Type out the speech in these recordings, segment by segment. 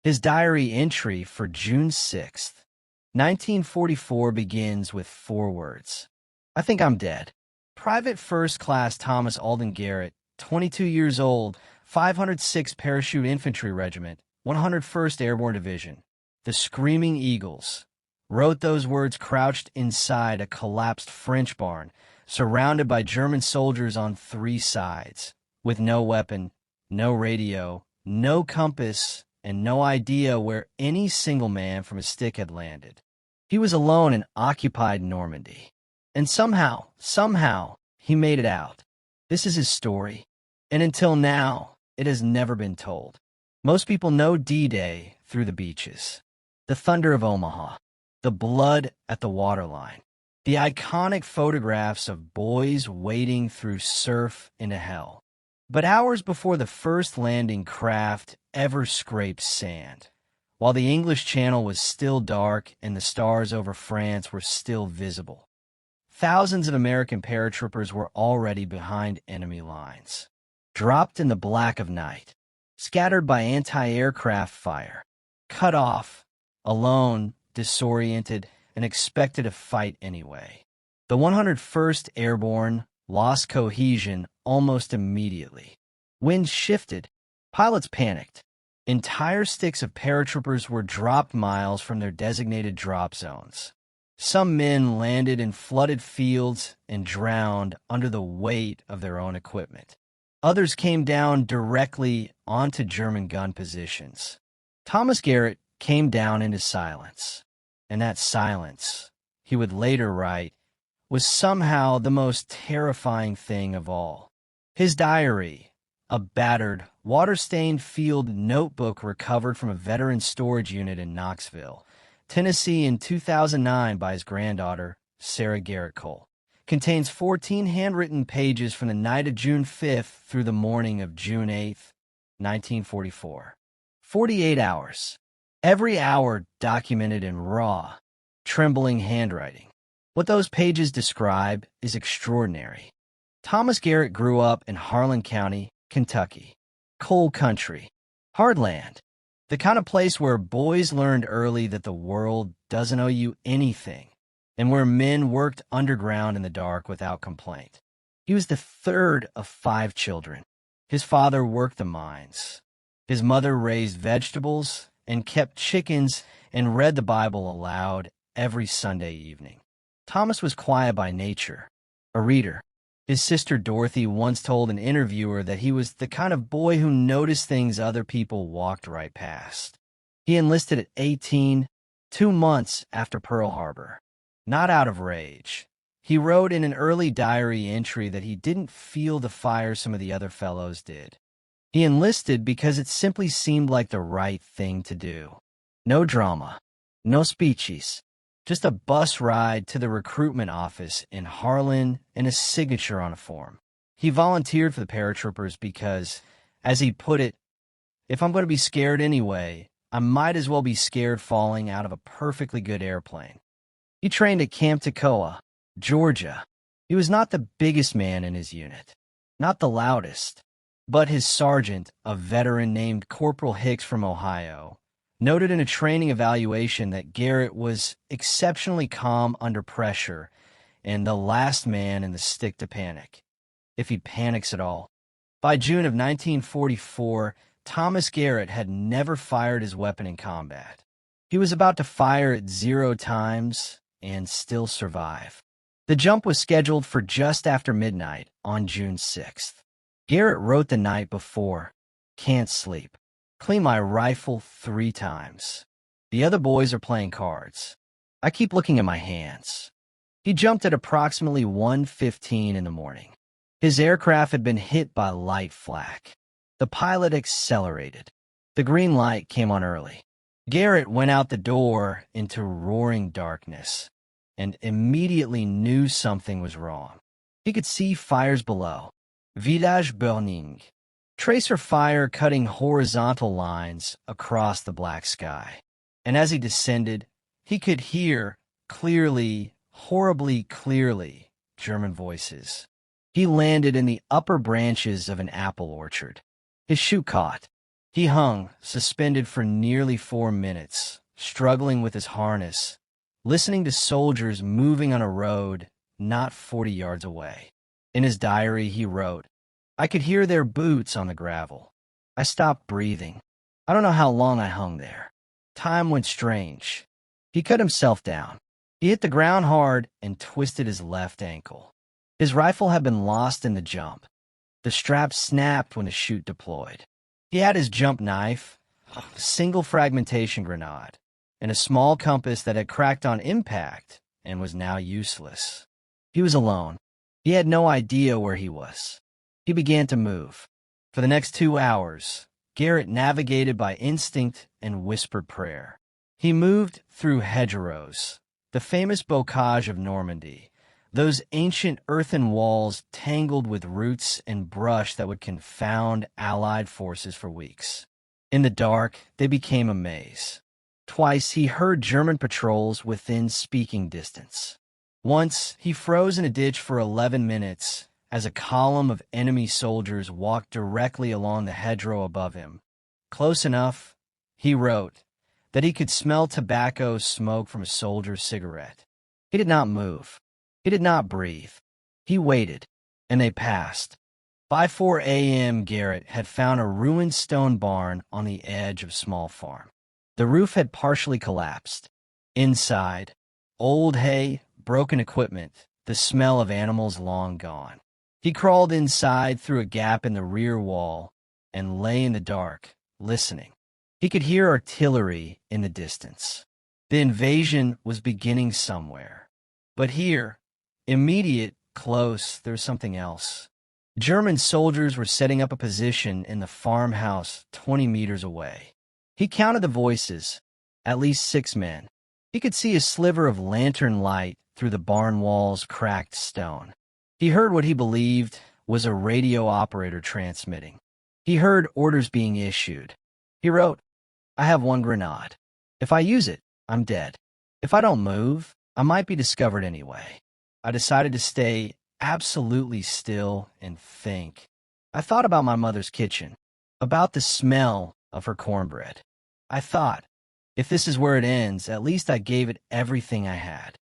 His diary entry for June 6th, 1944 begins with 4 words. I think I'm dead. Private First Class Thomas Alden Garrett, 22 years old, 506th Parachute Infantry Regiment, 101st Airborne Division, the Screaming Eagles, wrote those words crouched inside a collapsed French barn, surrounded by German soldiers on 3 sides, with no weapon, no radio, no compass, and no idea where any single man from a stick had landed. He was alone in occupied Normandy. And somehow, he made it out. This is his story. And until now, it has never been told. Most people know D-Day through the beaches, the thunder of Omaha, the blood at the waterline, the iconic photographs of boys wading through surf into hell. But hours before the first landing craft ever scraped sand, while the English Channel was still dark and the stars over France were still visible, thousands of American paratroopers were already behind enemy lines, dropped in the black of night, scattered by anti-aircraft fire, cut off, alone, disoriented, and expected to fight anyway. The 101st Airborne lost cohesion almost immediately. Wind shifted. Pilots panicked. Entire sticks of paratroopers were dropped miles from their designated drop zones. Some men landed in flooded fields and drowned under the weight of their own equipment. Others came down directly onto German gun positions. Thomas Garrett came down into silence, and that silence, he would later write, was somehow the most terrifying thing of all. His diary, a battered, water-stained field notebook recovered from a veteran storage unit in Knoxville, Tennessee in 2009 by his granddaughter, Sarah Garrett Cole, contains 14 handwritten pages from the night of June 5th through the morning of June 8th, 1944. 48 hours. Every hour documented in raw, trembling handwriting. What those pages describe is extraordinary. Thomas Garrett grew up in Harlan County, Kentucky. Coal country. Hard land. The kind of place where boys learned early that the world doesn't owe you anything, and where men worked underground in the dark without complaint. He was the third of 5 children. His father worked the mines. His mother raised vegetables and kept chickens and read the Bible aloud every Sunday evening. Thomas was quiet by nature, a reader. His sister Dorothy once told an interviewer that he was the kind of boy who noticed things other people walked right past. He enlisted at 18, 2 months after Pearl Harbor. Not out of rage. He wrote in an early diary entry that he didn't feel the fire some of the other fellows did. He enlisted because it simply seemed like the right thing to do. No drama, no speeches, just a bus ride to the recruitment office in Harlan and a signature on a form. He volunteered for the paratroopers because, as he put it, if I'm going to be scared anyway, I might as well be scared falling out of a perfectly good airplane. He trained at Camp Toccoa, Georgia. He was not the biggest man in his unit, not the loudest. But his sergeant, a veteran named Corporal Hicks from Ohio, noted in a training evaluation that Garrett was exceptionally calm under pressure and the last man in the stick to panic, if he panics at all. By June of 1944, Thomas Garrett had never fired his weapon in combat. He was about to fire it 0 times and still survive. The jump was scheduled for just after midnight on June 6th. Garrett wrote the night before, "Can't sleep. Clean my rifle 3 times. The other boys are playing cards. I keep looking at my hands." He jumped at approximately 1:15 in the morning. His aircraft had been hit by light flak. The pilot accelerated. The green light came on early. Garrett went out the door into roaring darkness and immediately knew something was wrong. He could see fires below. Village burning. Tracer fire cutting horizontal lines across the black sky. And as he descended, he could hear clearly, horribly clearly, German voices. He landed in the upper branches of an apple orchard. His shoe caught. He hung, suspended for nearly 4 minutes, struggling with his harness, listening to soldiers moving on a road not 40 yards away. In his diary, he wrote, "I could hear their boots on the gravel. I stopped breathing. I don't know how long I hung there. Time went strange." He cut himself down. He hit the ground hard and twisted his left ankle. His rifle had been lost in the jump. The strap snapped when the chute deployed. He had his jump knife, a single fragmentation grenade, and a small compass that had cracked on impact and was now useless. He was alone. He had no idea where he was. He began to move. For the next 2 hours, Garrett navigated by instinct and whispered prayer. He moved through hedgerows, the famous bocage of Normandy, those ancient earthen walls tangled with roots and brush that would confound Allied forces for weeks. In the dark, they became a maze. Twice he heard German patrols within speaking distance. Once, he froze in a ditch for 11 minutes as a column of enemy soldiers walked directly along the hedgerow above him. Close enough, he wrote, that he could smell tobacco smoke from a soldier's cigarette. He did not move. He did not breathe. He waited, and they passed. By 4 a.m., Garrett had found a ruined stone barn on the edge of a small farm. The roof had partially collapsed. Inside, old hay, broken equipment, the smell of animals long gone. He crawled inside through a gap in the rear wall and lay in the dark, listening. He could hear artillery in the distance. The invasion was beginning somewhere. But here, immediate, close, there was something else. German soldiers were setting up a position in the farmhouse 20 meters away. He counted the voices, at least 6 men. He could see a sliver of lantern light through the barn wall's cracked stone. He heard what he believed was a radio operator transmitting. He heard orders being issued. He wrote, "I have 1 grenade. If I use it, I'm dead. If I don't move, I might be discovered anyway." I decided to stay absolutely still and think. I thought about my mother's kitchen, about the smell of her cornbread. I thought, if this is where it ends, at least I gave it everything I had.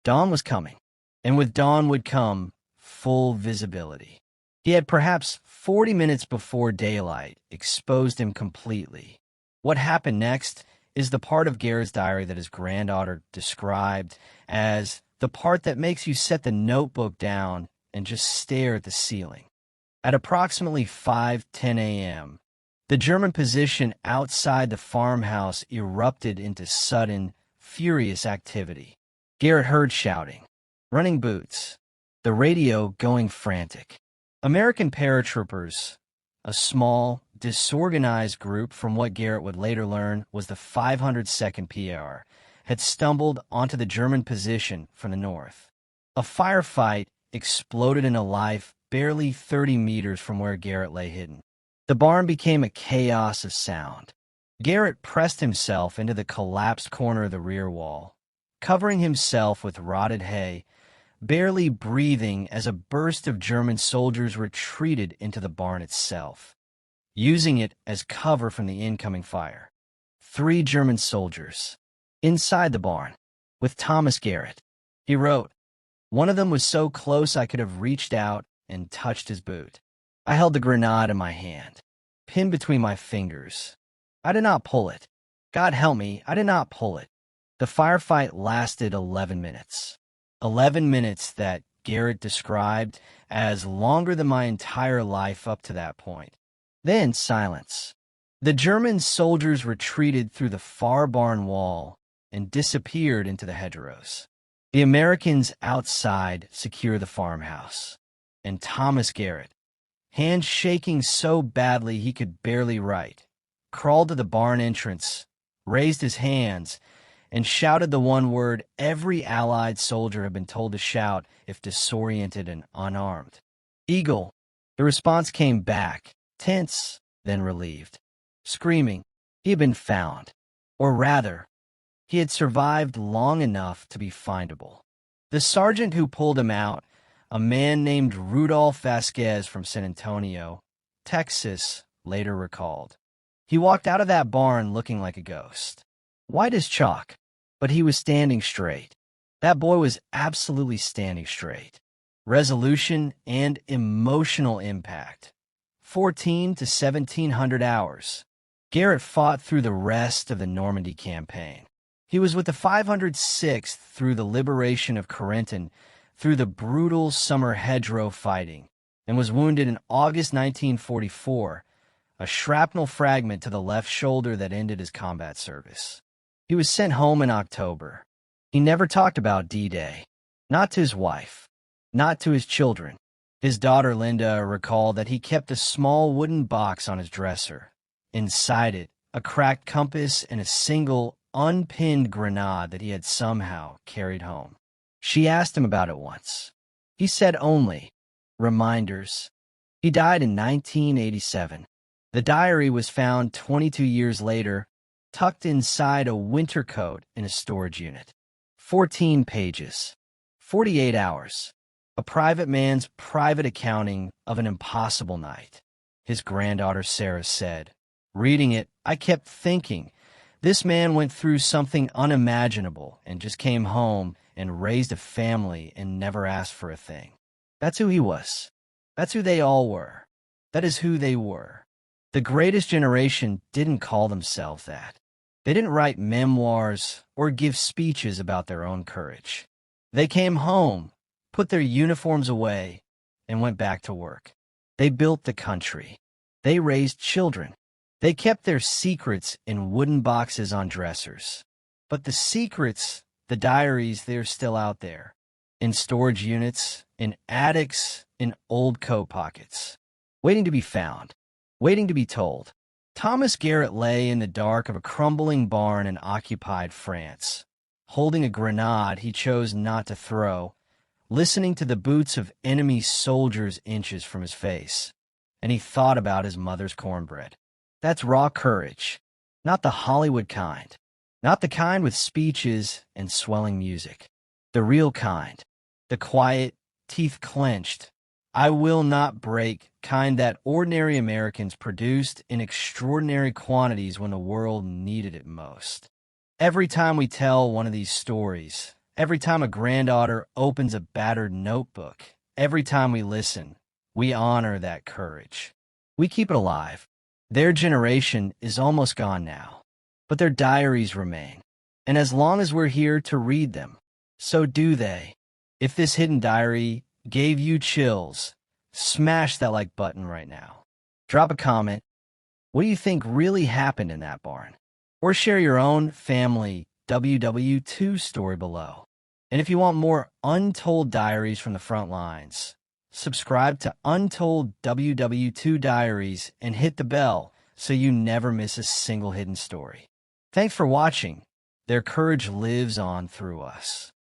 Dawn was coming, and with dawn would come full visibility. He had perhaps 40 minutes before daylight exposed him completely. What happened next is the part of Garrett's diary that his granddaughter described as the part that makes you set the notebook down and just stare at the ceiling. At approximately 5:10 a.m., the German position outside the farmhouse erupted into sudden, furious activity. Garrett heard shouting, running boots, the radio going frantic. American paratroopers, a small, disorganized group from what Garrett would later learn was the 502nd PAR, had stumbled onto the German position from the north. A firefight exploded into life barely 30 meters from where Garrett lay hidden. The barn became a chaos of sound. Garrett pressed himself into the collapsed corner of the rear wall, covering himself with rotted hay, barely breathing as a burst of German soldiers retreated into the barn itself, using it as cover from the incoming fire. 3 German soldiers inside the barn with Thomas Garrett. He wrote, "One of them was so close I could have reached out and touched his boot. I held the grenade in my hand, pinned between my fingers. I did not pull it. God help me, I did not pull it." The firefight lasted 11 minutes. 11 minutes that Garrett described as longer than my entire life up to that point. Then silence. The German soldiers retreated through the far barn wall and disappeared into the hedgerows. The Americans outside secured the farmhouse, and Thomas Garrett, hands shaking so badly he could barely write, crawled to the barn entrance, raised his hands, and shouted the one word every Allied soldier had been told to shout if disoriented and unarmed. "Eagle." The response came back, tense, then relieved. Screaming, he had been found. Or rather, he had survived long enough to be findable. The sergeant who pulled him out, a man named Rudolph Vasquez from San Antonio, Texas, later recalled, He walked out of that barn looking like a ghost. White as chalk, but he was standing straight. That boy was absolutely standing straight. Resolution and emotional impact. 14 to 1700 hours. Garrett fought through the rest of the Normandy campaign. He was with the 506th through the liberation of Corentin, through the brutal summer hedgerow fighting, and was wounded in August 1944, a shrapnel fragment to the left shoulder that ended his combat service. He was sent home in October. He never talked about D-Day, not to his wife, not to his children. His daughter Linda recalled that he kept a small wooden box on his dresser. Inside it, a cracked compass and a single, unpinned grenade that he had somehow carried home. She asked him about it once. He said only, reminders. He died in 1987. The diary was found 22 years later, tucked inside a winter coat in a storage unit. 14 pages. 48 hours. A private man's private accounting of an impossible night. His granddaughter Sarah said, reading it, I kept thinking, this man went through something unimaginable and just came home and raised a family and never asked for a thing. That's who he was. That's who they all were. That is who they were. The greatest generation didn't call themselves that. They didn't write memoirs or give speeches about their own courage. They came home, put their uniforms away, and went back to work. They built the country. They raised children. They kept their secrets in wooden boxes on dressers. But the secrets, the diaries, they're still out there. In storage units, in attics, in old coat pockets. Waiting to be found. Waiting to be told. Thomas Garrett lay in the dark of a crumbling barn in occupied France, holding a grenade he chose not to throw, listening to the boots of enemy soldiers inches from his face. And he thought about his mother's cornbread. That's raw courage, not the Hollywood kind, not the kind with speeches and swelling music. The real kind, the quiet, teeth clenched, I will not break kind that ordinary Americans produced in extraordinary quantities when the world needed it most. Every time we tell one of these stories, every time a granddaughter opens a battered notebook, every time we listen, we honor that courage. We keep it alive. Their generation is almost gone now, but their diaries remain. And as long as we're here to read them, so do they. If this hidden diary gave you chills, smash that like button right now. Drop a comment. What do you think really happened in that barn? Or share your own family WW2 story below. And if you want more untold diaries from the front lines, subscribe to Untold WW2 Diaries and hit the bell so you never miss a single hidden story. Thanks for watching. Their courage lives on through us.